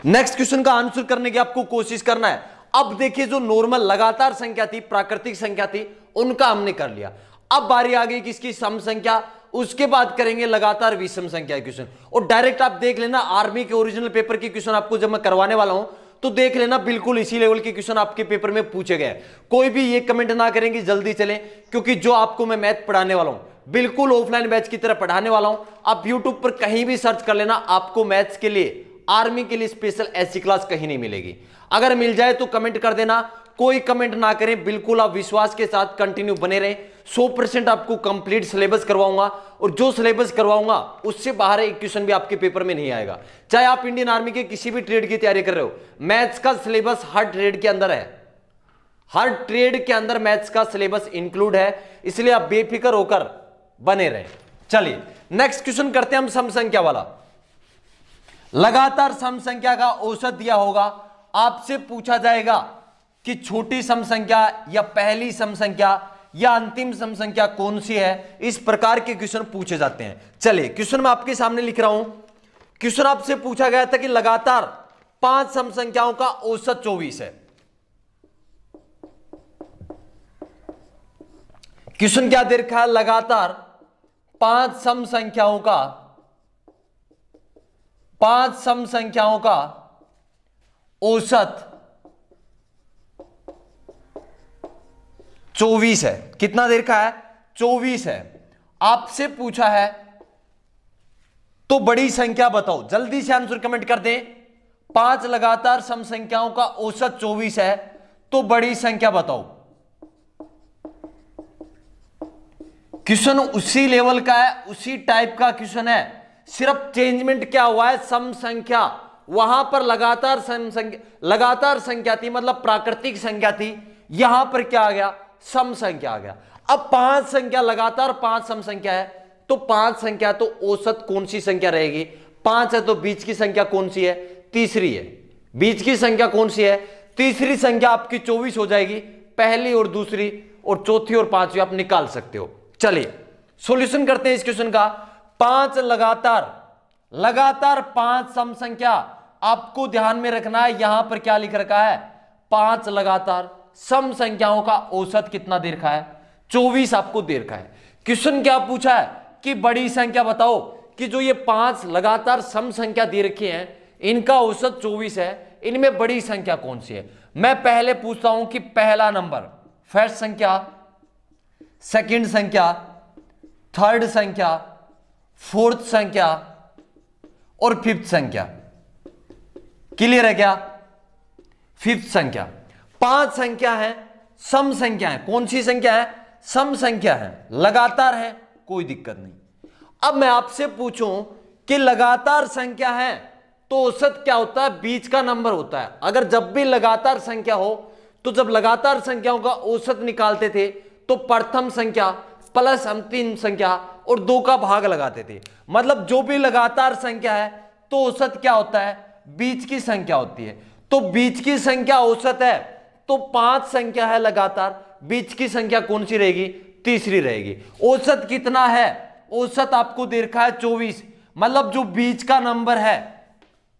नेक्स्ट क्वेश्चन का आंसर करने की आपको कोशिश करना है। अब देखिए जो नॉर्मल लगातार संख्या थी, प्राकृतिक संख्या थी, उनका हमने कर लिया। अब बारी आ गई किसकी? सम संख्या। उसके बाद करेंगे लगातार विषम संख्या क्वेश्चन। और डायरेक्ट आप देख लेना आर्मी के ओरिजिनल पेपर के क्वेश्चन आपको जब मैं करवाने वाला हूं तो देख लेना, बिल्कुल इसी लेवल के क्वेश्चन आपके पेपर में पूछे गए। कोई भी ये कमेंट ना करेंगे, जल्दी चलें, क्योंकि जो आपको मैं मैथ पढ़ाने वाला हूं बिल्कुल ऑफलाइन बैच की तरह पढ़ाने वाला हूं। आप यूट्यूब पर कहीं भी सर्च कर लेना, आपको मैथ्स के लिए, आर्मी के लिए स्पेशल ऐसी क्लास कहीं नहीं मिलेगी। अगर मिल जाए तो कमेंट कर देना, कोई कमेंट ना करें, बिल्कुल आप विश्वास के साथ कंटिन्यू बने रहें। 100% आपको कंप्लीट सिलेबस करवाऊंगा और जो सिलेबस करवाऊंगा उससे बाहर एक क्वेश्चन भी आपके पेपर में नहीं आएगा। चाहे आप इंडियन आर्मी के किसी भी ट्रेड की तैयारी कर रहे हो, मैथ्स का सिलेबस हर ट्रेड के अंदर है, हर ट्रेड के अंदर मैथ्स का सिलेबस इंक्लूड है, इसलिए आप बेफिक्र होकर बने रहें। चलिए नेक्स्ट क्वेश्चन करते हैं हम सम संख्या वाला। लगातार सम संख्या का औसत दिया होगा, आपसे पूछा जाएगा कि छोटी सम संख्या या पहली सम संख्या या अंतिम सम संख्या कौन सी है। इस प्रकार के क्वेश्चन पूछे जाते हैं। चलिए क्वेश्चन मैं आपके सामने लिख रहा हूं। क्वेश्चन आपसे पूछा गया था कि लगातार 5 सम संख्याओं का औसत 24 है। क्वेश्चन क्या दे रखा है? लगातार 5 सम संख्याओं का औसत 24 है। कितना देर का है? 24 है। आपसे पूछा है तो बड़ी संख्या बताओ। जल्दी से आंसर कमेंट कर दें। 5 लगातार सम संख्याओं का औसत 24 है, तो बड़ी संख्या बताओ। क्वेश्चन उसी लेवल का है, उसी टाइप का क्वेश्चन है, सिर्फ चेंजमेंट क्या हुआ है? सम संख्या, वहां पर लगातार संख्या थी, मतलब प्राकृतिक संख्या थी, यहां पर क्या आ गया? सम संख्या आ गया। अब 5 संख्या लगातार 5 सम संख्या है, तो 5 संख्या तो औसत कौन सी संख्या रहेगी? 5 है तो बीच की संख्या कौन सी है? तीसरी है। बीच की संख्या कौन सी है? तीसरी संख्या आपकी 24 हो जाएगी। पहली और दूसरी और चौथी और पांचवी आप निकाल सकते हो। चलिए सॉल्यूशन करते हैं इस क्वेश्चन का। 5 लगातार 5 सम संख्या, आपको ध्यान में रखना है यहां पर क्या लिख रखा है? 5 लगातार सम संख्याओं का औसत कितना दे रखा है? 24 आपको दे रखा है। क्वेश्चन क्या पूछा है कि बड़ी संख्या बताओ, कि जो ये 5 लगातार सम संख्या दे रखी हैं इनका औसत 24 है, इनमें बड़ी संख्या कौन सी है? मैं पहले पूछता हूं कि पहला नंबर, फर्स्ट संख्या, सेकंड संख्या, थर्ड संख्या, फोर्थ संख्या और फिफ्थ संख्या। क्लियर है क्या? फिफ्थ संख्या। 5 संख्या है, सम संख्या है। कौन सी संख्या है? सम संख्या है, लगातार है, कोई दिक्कत नहीं। अब मैं आपसे पूछूं कि लगातार संख्या है तो औसत क्या होता है? बीच का नंबर होता है। अगर जब भी लगातार संख्या हो तो जब लगातार संख्याओं का औसत निकालते थे तो प्रथम संख्या प्लस अंतिम संख्या और 2 का भाग लगाते थे। मतलब जो भी लगातार संख्या है तो औसत क्या होता है? बीच की संख्या होती है। तो बीच की संख्या औसत है, तो 5 संख्या है लगातार, बीच की संख्या कौन सी रहेगी? तीसरी रहेगी। औसत कितना है? औसत आपको दे रखा है 24, मतलब जो बीच का नंबर है,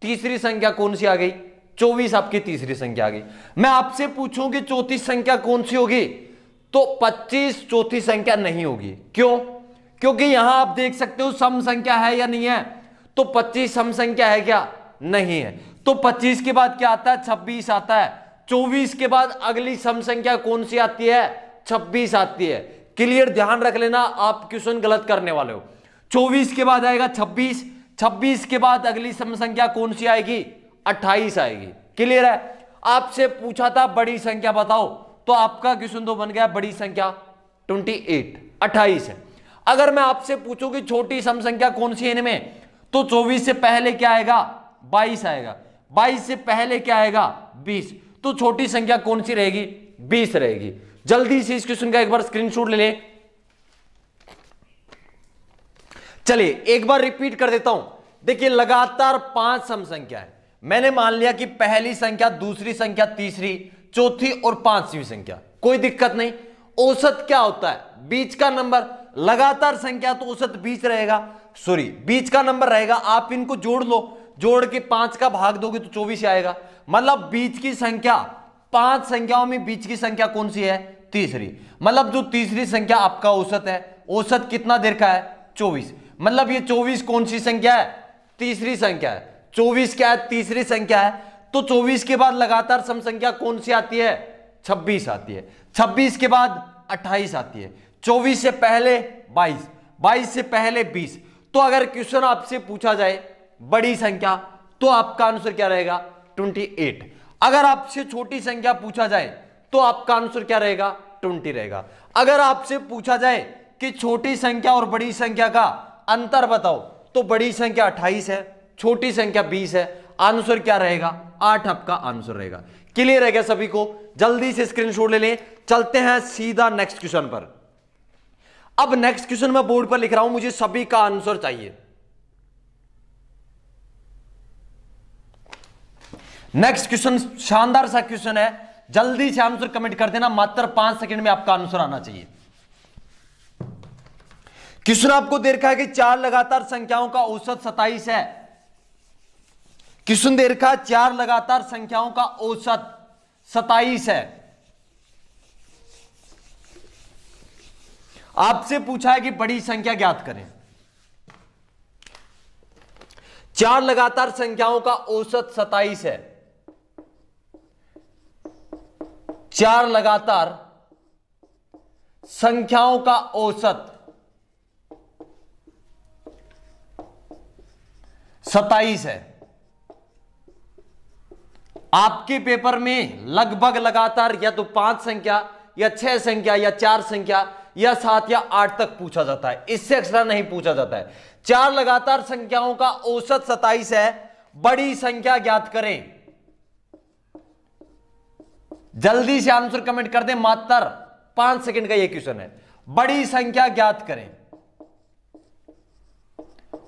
तीसरी संख्या कौन सी आ गई? 24 आपकी तीसरी संख्या आ गई। मैं आपसे पूछूं कि चौथी संख्या कौन सी होगी, तो 25 चौथी संख्या नहीं होगी। क्यों? क्योंकि यहां आप देख सकते हो सम संख्या है या नहीं है, तो 25 सम संख्या है क्या? नहीं है। तो 25 के बाद क्या आता है? 26 आता है। 24 के बाद अगली सम संख्या कौन सी आती है? 26 आती है। क्लियर, ध्यान रख लेना, आप क्वेश्चन गलत करने वाले हो। 24 के बाद आएगा 26, 26 के बाद अगली सम संख्या कौन सी आएगी? 28 आएगी। क्लियर है? आपसे पूछा था बड़ी संख्या बताओ, तो आपका क्वेश्चन तो बन गया बड़ी संख्या 28, 28 है। अगर मैं आपसे पूछूं कि छोटी सम संख्या कौन सी है इनमें, तो 24 से पहले क्या आएगा? 22 आएगा। 22 से पहले क्या आएगा? 20। तो छोटी संख्या कौन सी रहेगी? 20 रहेगी। जल्दी से इस क्वेश्चन का एक बार स्क्रीनशॉट ले लें। चलिए एक बार रिपीट कर देता हूं। देखिए लगातार 5 सम संख्या है। मैंने मान लिया कि पहली संख्या, दूसरी संख्या, तीसरी, चौथी और 5वीं संख्या, कोई दिक्कत नहीं। औसत क्या होता है? बीच का नंबर। लगातार संख्या तो औसत 20 रहेगा, सॉरी बीच का नंबर रहेगा। आप इनको जोड़ लो, जोड़ के 5 का भाग दोगे तो 24 आएगा। मतलब बीच की संख्या, 5 संख्याओं में बीच की संख्या कौन सी है? तीसरी। मतलब जो तीसरी संख्या आपका औसत है, औसत कितना देर का है? 24। मतलब ये 24 कौन सी संख्या है? तीसरी संख्या है। 24 क्या है? तीसरी संख्या है। तो 24 के बाद लगातार सम संख्या कौन सी आती है? 26 आती है। 26 के बाद 28 आती है। 24 से पहले 22, 22 से पहले 20। तो अगर क्वेश्चन आपसे पूछा जाए बड़ी संख्या, तो आपका आंसर क्या रहेगा? 28। अगर आपसे छोटी संख्या पूछा जाए तो आपका आंसर क्या रहेगा? 20 रहेगा। अगर आपसे पूछा जाए कि छोटी संख्या और बड़ी संख्या का अंतर बताओ, तो बड़ी संख्या 28 है, छोटी संख्या 20 है। आंसर क्या रहेगा? 8 आपका आंसर रहेगा। क्लियर है क्या सभी को? जल्दी से स्क्रीनशॉट ले लें। चलते हैं सीधा नेक्स्ट क्वेश्चन पर। अब नेक्स्ट क्वेश्चन मैं बोर्ड पर लिख रहा हूं, मुझे सभी का आंसर चाहिए। नेक्स्ट क्वेश्चन शानदार सा क्वेश्चन है, जल्दी से आंसर कमेंट कर देना। मात्र 5 सेकंड में आपका आंसर आना चाहिए। क्वेश्चन आपको दे रखा है कि 4 लगातार संख्याओं का औसत 27 है। क्वेश्चन दे रखा है 4 लगातार संख्याओं का औसत 27 है। आपसे पूछा है कि बड़ी संख्या ज्ञात करें। 4 लगातार संख्याओं का औसत 27 है। 4 लगातार संख्याओं का औसत 27 है। आपके पेपर में लगभग लगातार या तो 5 संख्या या 6 संख्या या 4 संख्या या 7 या 8 तक पूछा जाता है, इससे एक्स्ट्रा नहीं पूछा जाता है। 4 लगातार संख्याओं का औसत 27 है। बड़ी संख्या ज्ञात करें। जल्दी से आंसर कमेंट कर दें। मात्र 5 सेकंड का यह क्वेश्चन है। बड़ी संख्या ज्ञात करें।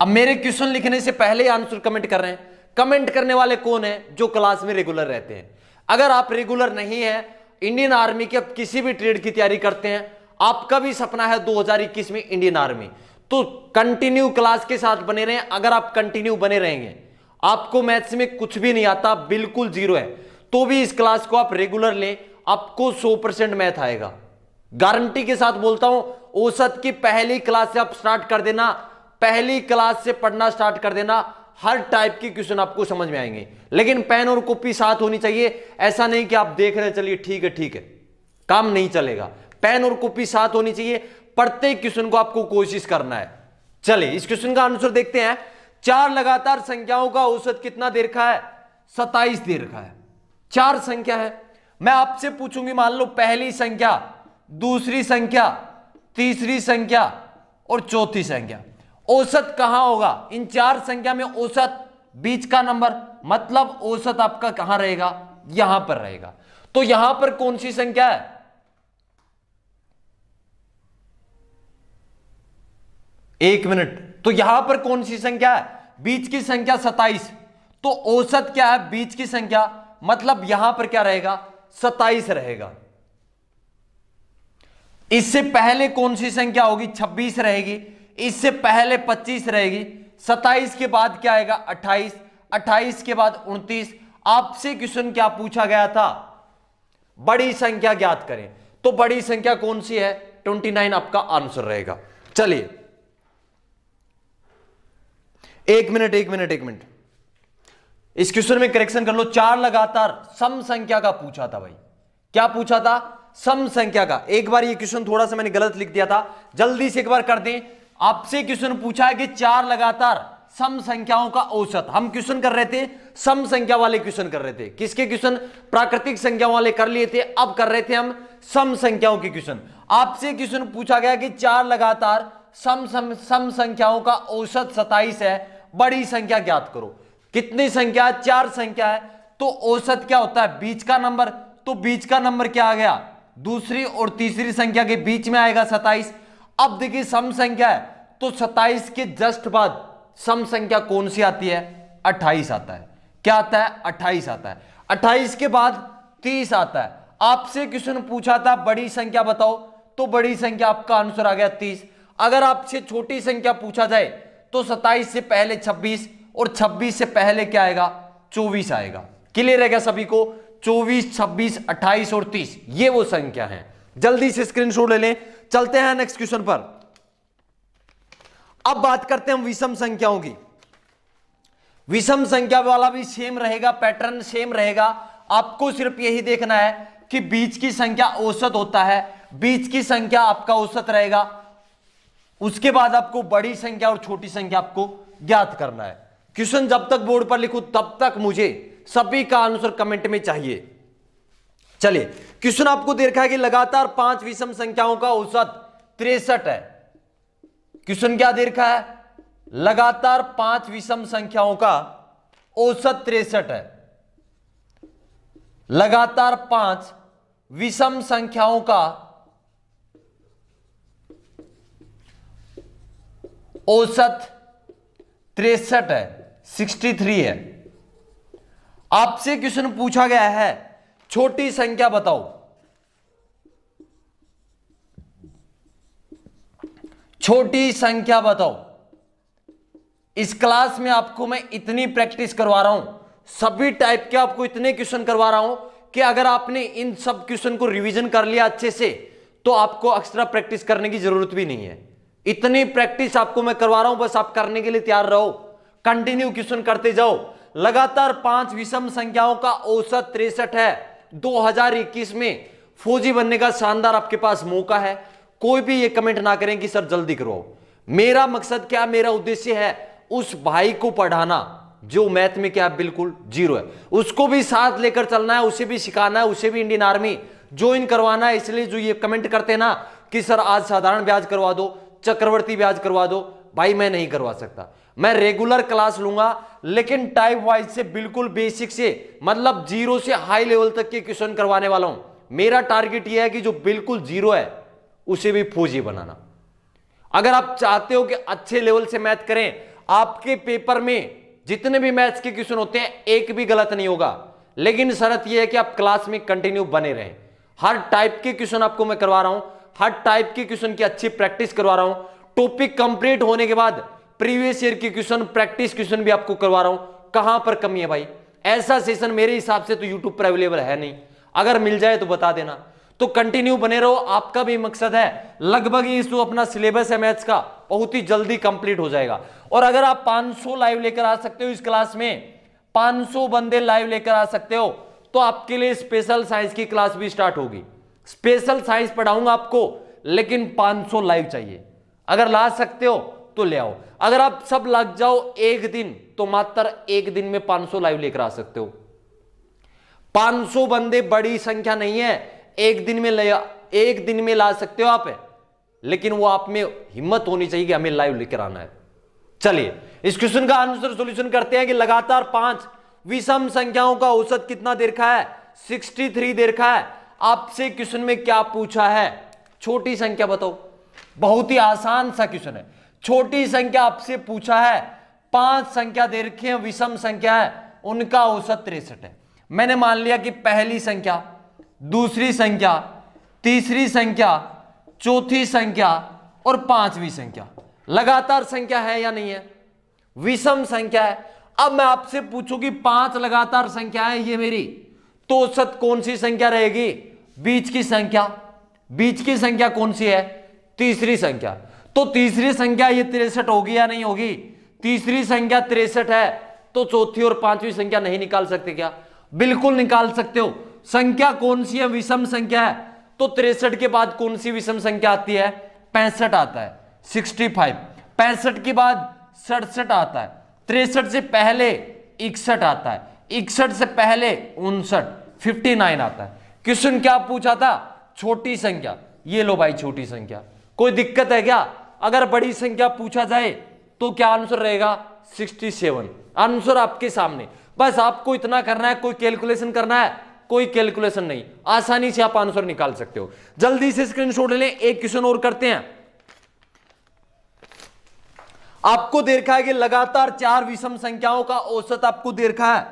अब मेरे क्वेश्चन लिखने से पहले आंसर कमेंट कर रहे हैं। कमेंट करने वाले कौन है? जो क्लास में रेगुलर रहते हैं। अगर आप रेगुलर नहीं है, इंडियन आर्मी के किसी भी ट्रेड की तैयारी करते हैं, आपका भी सपना है 2021 में इंडियन आर्मी, तो कंटिन्यू क्लास के साथ बने रहें। अगर आप कंटिन्यू बने रहेंगे, आपको मैथ्स में कुछ भी नहीं आता, बिल्कुल जीरो है, तो भी इस क्लास को आप रेगुलर लें, आपको 100% मैथ आएगा। गारंटी के साथ बोलता हूं। औसत की पहली क्लास से आप स्टार्ट कर देना, पहली क्लास से पढ़ना स्टार्ट कर देना, हर टाइप की क्वेश्चन आपको समझ में आएंगे। लेकिन पेन और कॉपी साथ होनी चाहिए। ऐसा नहीं कि आप देख रहे चलिए ठीक है, काम नहीं चलेगा। पेन और कॉपी साथ होनी चाहिए। प्रत्येक क्वेश्चन को आपको कोशिश करना है। चलिए इस क्वेश्चन का आंसर देखते हैं। 4 लगातार संख्याओं का औसत कितना दे रखा है? 27 दे रखा है। 4 संख्या है। मैं आपसे पूछूंगी, मान लो पहली संख्या, दूसरी संख्या, तीसरी संख्या और चौथी संख्या, औसत कहां होगा? इन 4 संख्या में औसत बीच का नंबर, मतलब औसत आपका कहां रहेगा? यहां पर रहेगा। तो यहां पर कौन सी संख्या है? एक मिनट। तो यहां पर कौन सी संख्या है? बीच की संख्या 27। तो औसत क्या है? बीच की संख्या, मतलब यहां पर क्या रहेगा? 27 रहेगा। इससे पहले कौन सी संख्या होगी? 26 रहेगी। इससे पहले 25 रहेगी। 27 के बाद क्या आएगा? 28। 28 के बाद 29। आपसे क्वेश्चन क्या पूछा गया था? बड़ी संख्या ज्ञात करें। तो बड़ी संख्या कौन सी है? 29 आपका आंसर रहेगा। चलिए एक मिनट, इस क्वेश्चन में करेक्शन कर लो। 4 लगातार सम संख्या का पूछा था भाई। क्या पूछा था? सम संख्या का। एक बार ये क्वेश्चन थोड़ा सा मैंने गलत लिख दिया था, जल्दी से एक बार कर दें। आपसे क्वेश्चन पूछा है कि 4 लगातार सम संख्याओं का औसत। हम क्वेश्चन कर रहे थे, सम संख्या वाले क्वेश्चन कर रहे थे। किसके क्वेश्चन? प्राकृतिक संख्या वाले कर लिए थे, अब कर रहे थे हम सम संख्याओं के क्वेश्चन। आपसे क्वेश्चन पूछा गया कि 4 लगातार सम संख्याओं का औसत 27 है, बड़ी संख्या ज्ञात करो। कितनी संख्या? 4 संख्या है, तो औसत क्या होता है? बीच का नंबर। तो बीच का नंबर क्या आ गया? दूसरी और तीसरी संख्या के बीच में आएगा 27। अब देखिए सम संख्या है, तो 27 के जस्ट बाद सम संख्या कौन सी आती है? 28 आता है। क्या आता है? 28 आता है। 28 के बाद 30 आता है। आपसे क्वेश्चन पूछा था बड़ी संख्या बताओ, तो बड़ी संख्या आपका आंसर आ गया 30। अगर आपसे छोटी संख्या पूछा जाए तो 27 से पहले 26 और 26 से पहले क्या आएगा? 24 आएगा। क्लियर है क्या सभी को? 24, 26, 28 और 30 ये वो संख्या है। जल्दी से स्क्रीनशॉट ले लें। चलते हैं नेक्स्ट क्वेश्चन पर। अब बात करते हैं हम विषम संख्याओं की। विषम संख्या वाला भी सेम रहेगा, पैटर्न सेम रहेगा। आपको सिर्फ यही देखना है कि बीच की संख्या औसत होता है, बीच की संख्या आपका औसत रहेगा। उसके बाद आपको बड़ी संख्या और छोटी संख्या आपको ज्ञात करना है। क्वेश्चन जब तक बोर्ड पर लिखूं तब तक मुझे सभी का आंसर कमेंट में चाहिए। चलिए, क्वेश्चन आपको देखा है कि लगातार 5 विषम संख्याओं का औसत 63 है। क्वेश्चन क्या दे रखा है? लगातार 5 विषम संख्याओं का औसत 63 है। लगातार 5 विषम संख्याओं का औसत 63 है, 63 है। आपसे क्वेश्चन पूछा गया है छोटी संख्या बताओ। छोटी संख्या बताओ। इस क्लास में आपको मैं इतनी प्रैक्टिस करवा रहा हूं, सभी टाइप के आपको इतने क्वेश्चन करवा रहा हूं कि अगर आपने इन सब क्वेश्चन को रिवीजन कर लिया अच्छे से तो आपको एक्स्ट्रा प्रैक्टिस करने की जरूरत भी नहीं है। इतनी प्रैक्टिस आपको मैं करवा रहा हूं, बस आप करने के लिए तैयार रहो, कंटिन्यू क्वेश्चन करते जाओ। लगातार 5 विषम संख्याओं का औसत 63 है। 2021 में फौजी बनने का शानदार आपके पास मौका है। कोई भी ये कमेंट ना करें कि सर जल्दी करो। मेरा मकसद क्या, मेरा उद्देश्य है उस भाई को पढ़ाना जो मैथ में क्या बिल्कुल जीरो है, उसको भी साथ लेकर चलना है, उसे भी सिखाना है, उसे भी इंडियन आर्मी ज्वाइन करवाना है। इसलिए जो ये कमेंट करते हैं ना कि सर आज साधारण ब्याज करवा दो, चक्रवर्ती ब्याज करवा दो, भाई मैं नहीं करवा सकता। मैं रेगुलर क्लास लूंगा, लेकिन टाइप वाइज से बिल्कुल बेसिक से, मतलब जीरो से हाई लेवल तक के क्वेश्चन करवाने वाला हूं। मेरा टारगेट यह है कि जो बिल्कुल जीरो है उसे भी फौजी बनाना। अगर आप चाहते हो कि अच्छे लेवल से मैथ करें, आपके पेपर में जितने भी मैथ्स के क्वेश्चन होते हैं एक भी गलत नहीं होगा, लेकिन शर्त यह है कि आप क्लास में कंटिन्यू बने रहें। हर टाइप के क्वेश्चन आपको मैं करवा रहा हूं, हर टाइप के क्वेश्चन की अच्छी प्रैक्टिस करवा रहा हूं। टॉपिक कंप्लीट होने के बाद प्रीवियस ईयर के क्वेश्चन, प्रैक्टिस क्वेश्चन भी आपको करवा रहा हूं। कहां पर कमी है भाई? ऐसा सेशन मेरे हिसाब से तो यूट्यूब पर अवेलेबल है नहीं, अगर मिल जाए तो बता देना। तो कंटिन्यू बने रहो, आपका भी मकसद है लगभग ये जो अपना सिलेबस है मैथ्स का बहुत ही जल्दी कंप्लीट हो जाएगा। और अगर आप 500 लाइव लेकर आ सकते हो, इस क्लास में 500 बंदे लाइव लेकर आ सकते हो, तो आपके लिए स्पेशल साइंस की क्लास भी स्टार्ट होगी। स्पेशल साइंस पढ़ाऊंगा आपको, लेकिन 500 लाइव चाहिए। अगर ला सकते हो तो ले आओ। अगर आप सब लग जाओ एक दिन, तो मात्र एक दिन में 500 लाइव लेकर आ सकते हो। 500 बंदे बड़ी संख्या नहीं है, एक दिन में ला सकते हो आप, लेकिन वो आप में हिम्मत होनी चाहिए कि हमें लाइव लेकर आना है। चलिए इस क्वेश्चन का आंसर सॉल्यूशन करते हैं कि लगातार 5 विषम संख्याओं का औसत कितना दे रखा है? 63 दे रखा है। आपसे क्वेश्चन में क्या पूछा है? छोटी संख्या बताओ। बहुत ही आसान सा क्वेश्चन है। छोटी संख्या आपसे पूछा है, 5 संख्या दे रखी है, विषम संख्या है, उनका औसत 63 है। मैंने मान लिया कि पहली संख्या, दूसरी संख्या, तीसरी संख्या, चौथी संख्या और 5वीं संख्या लगातार संख्या है या नहीं है? विषम संख्या है। अब मैं आपसे पूछूं कि 5 लगातार संख्या है ये मेरी, तो औसत कौन सी संख्या रहेगी? बीच की संख्या। बीच की संख्या कौन सी है? तीसरी संख्या। तो तीसरी संख्या ये 63 होगी या नहीं होगी? तीसरी संख्या 63 है, तो चौथी और 5वीं संख्या नहीं निकाल सकते क्या? बिल्कुल निकाल सकते हो। संख्या कौन सी है? विषम संख्या है, तो 63 के बाद कौन सी विषम संख्या आती है? 65 आता है, 65। 65 के बाद 67 आता है, 63 से पहले 61 आता है, 61 से पहले 59, 59 आता है। क्वेश्चन क्या पूछा था? छोटी संख्या। ये लो भाई छोटी संख्या। कोई दिक्कत है क्या? अगर बड़ी संख्या पूछा जाए तो क्या आंसर रहेगा? 67। आंसर आपके सामने, बस आपको इतना करना है। कोई कैलकुलेशन करना है? कोई कैलकुलेशन नहीं, आसानी से आप आंसर निकाल सकते हो। जल्दी से स्क्रीनशॉट ले लें। एक क्वेश्चन और करते हैं। आपको दे रखा है कि लगातार 4 विषम संख्याओं का औसत आपको दे रखा है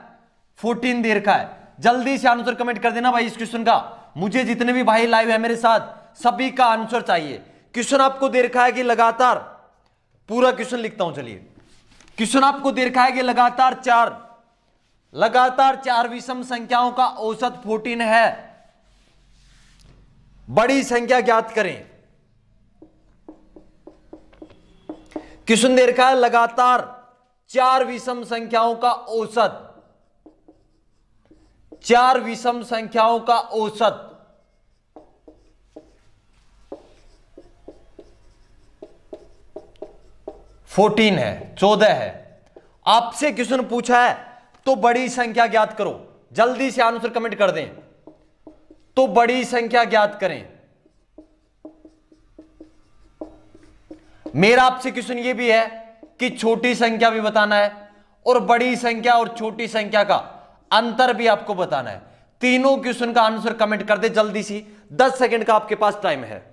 14 दे रखा है। जल्दी से आंसर कमेंट कर देना भाई इस क्वेश्चन का। मुझे जितने भी भाई लाइव है मेरे साथ सभी का आंसर चाहिए। क्वेश्चन आपको दे रखा है कि लगातार, पूरा क्वेश्चन लिखता हूं चलिए। क्वेश्चन आपको दे रखा है कि लगातार चार विषम संख्याओं का औसत 14 है। बड़ी संख्या ज्ञात करें। क्वेश्चन दे रखा है लगातार 4 विषम संख्याओं का औसत, 4 विषम संख्याओं का औसत 14 है, 14 है। आपसे क्वेश्चन पूछा है तो बड़ी संख्या ज्ञात करो। जल्दी से आंसर कमेंट कर दें। तो बड़ी संख्या ज्ञात करें। मेरा आपसे क्वेश्चन यह भी है कि छोटी संख्या भी बताना है और बड़ी संख्या और छोटी संख्या का अंतर भी आपको बताना है। तीनों क्वेश्चन का आंसर कमेंट कर दे जल्दी से। 10 सेकंड का आपके पास टाइम है।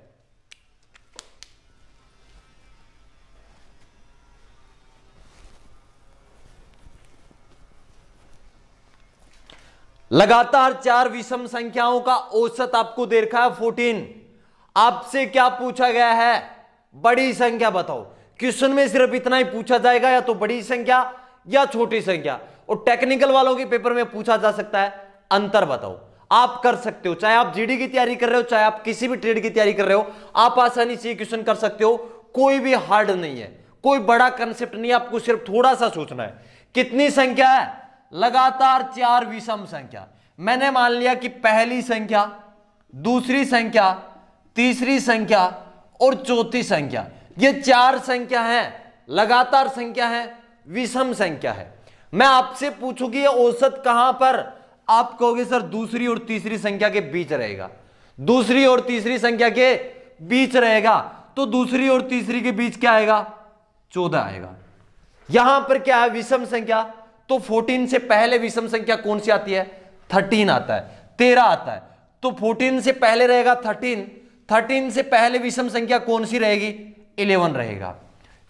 लगातार 4 विषम संख्याओं का औसत आपको दे रखा है 14। आपसे क्या पूछा गया है? बड़ी संख्या बताओ। क्वेश्चन में सिर्फ इतना ही पूछा जाएगा, या तो बड़ी संख्या या छोटी संख्या। और टेक्निकल वालों के पेपर में पूछा जा सकता है अंतर बताओ। आप कर सकते हो, चाहे आप जीडी की तैयारी कर रहे हो, चाहे आप किसी भी ट्रेड की तैयारी कर रहे हो, आप आसानी से क्वेश्चन कर सकते हो। कोई भी हार्ड नहीं है, कोई बड़ा कंसेप्ट नहीं है, आपको सिर्फ थोड़ा सा सोचना है। कितनी संख्या है? लगातार 4 विषम संख्या। मैंने मान लिया कि पहली संख्या, दूसरी संख्या, तीसरी संख्या और चौथी संख्या, ये 4 संख्या है, लगातार संख्या है, विषम संख्या है। मैं आपसे पूछूंगी ये औसत कहां पर? आप कहोगे सर दूसरी और तीसरी संख्या के बीच रहेगा। दूसरी और तीसरी संख्या के बीच रहेगा, तो दूसरी और तीसरी के बीच क्या आएगा? 14 आएगा। यहां पर क्या है? विषम संख्या। तो 14 से पहले विषम संख्या कौन सी आती है? 13 आता है, 13 आता है। तो 14 से पहले रहेगा 13। 13 से पहले विषम संख्या कौन सी रहेगी? 11 रहेगा।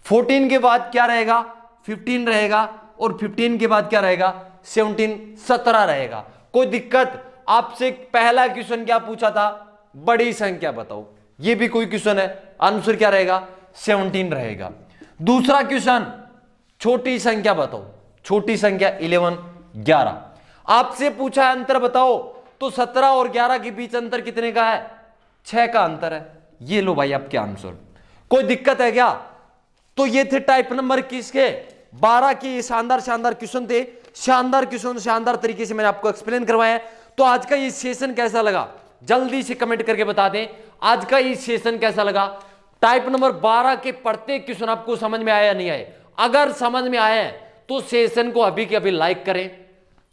14 के बाद क्या रहेगा? 15 रहेगा। और 15 के बाद क्या रहेगा? 17, 17 रहेगा। कोई दिक्कत? आपसे पहला क्वेश्चन क्या पूछा था? बड़ी संख्या बताओ। ये भी कोई क्वेश्चन है, आंसर क्या रहेगा? 17 रहेगा। दूसरा क्वेश्चन छोटी संख्या बताओ। छोटी संख्या 11, 11। आपसे पूछा है अंतर बताओ, तो 17 और 11 के बीच अंतर कितने का है? 6 का अंतर है। ये लो भाई आपके आंसर। कोई दिक्कत है क्या? तो ये थे टाइप नंबर किसके? 12 के शानदार शानदार क्वेश्चन थे। शानदार क्वेश्चन, शानदार तरीके से मैंने आपको एक्सप्लेन करवाया। तो आज का ये सेशन कैसा लगा जल्दी से कमेंट करके बता दें। आज का ये सेशन कैसा लगा? टाइप नंबर 12 के प्रत्येक क्वेश्चन आपको समझ में आया या नहीं आए? अगर समझ में आए तो सेशन को अभी के अभी लाइक करें,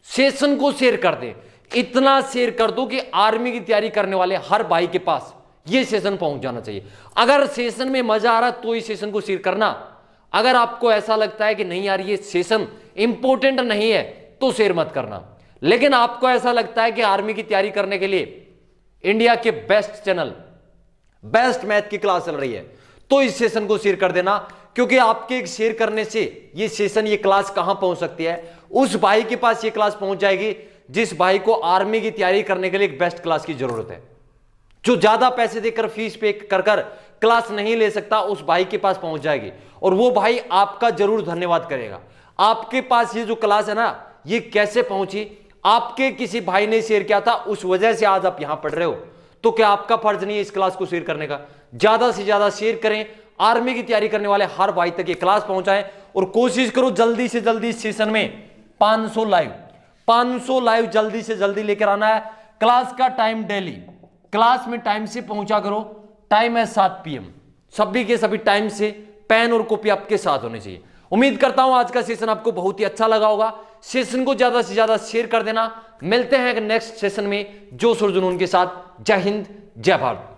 सेशन को शेयर कर दें। इतना शेयर कर दो कि आर्मी की तैयारी करने वाले हर भाई के पास ये सेशन पहुंच जाना चाहिए। अगर सेशन में मजा आ रहा तो इस सेशन को शेयर करना। अगर आपको ऐसा लगता है कि नहीं यार ये सेशन इंपॉर्टेंट नहीं है तो शेयर मत करना। लेकिन आपको ऐसा लगता है कि आर्मी की तैयारी करने के लिए इंडिया के बेस्ट चैनल, बेस्ट मैथ की क्लास चल रही है, तो इस सेशन को शेयर कर देना। क्योंकि आपके एक शेयर करने से ये सेशन, ये क्लास कहां पहुंच सकती है? उस भाई के पास ये क्लास पहुंच जाएगी जिस भाई को आर्मी की तैयारी करने के लिए एक बेस्ट क्लास की जरूरत है। जो ज्यादा पैसे देकर फीस पे कर क्लास नहीं ले सकता, उस भाई के पास पहुंच जाएगी। और वो भाई आपका जरूर धन्यवाद करेगा। आपके पास ये जो क्लास है ना, ये कैसे पहुंची? आपके किसी भाई ने शेयर किया था, उस वजह से आज आप यहां पढ़ रहे हो। तो क्या आपका फर्ज नहीं है इस क्लास को शेयर करने का? ज्यादा से ज्यादा शेयर करें, आर्मी की तैयारी करने वाले हर भाई तक ये क्लास पहुंचाएं। और कोशिश करो जल्दी से जल्दी इस सेशन में 500 लाइव जल्दी से जल्दी लेकर आना है। क्लास का टाइम डेली, क्लास में टाइम से पहुंचा करो। टाइम है 7 PM। सभी के सभी टाइम से पेन और कॉपी आपके साथ होने चाहिए। उम्मीद करता हूं आज का सेशन आपको बहुत ही अच्छा लगा होगा। सेशन को ज्यादा से ज्यादा शेयर कर देना। मिलते हैं नेक्स्ट सेशन में जोश और जुनून के साथ। जय हिंद, जय भारत।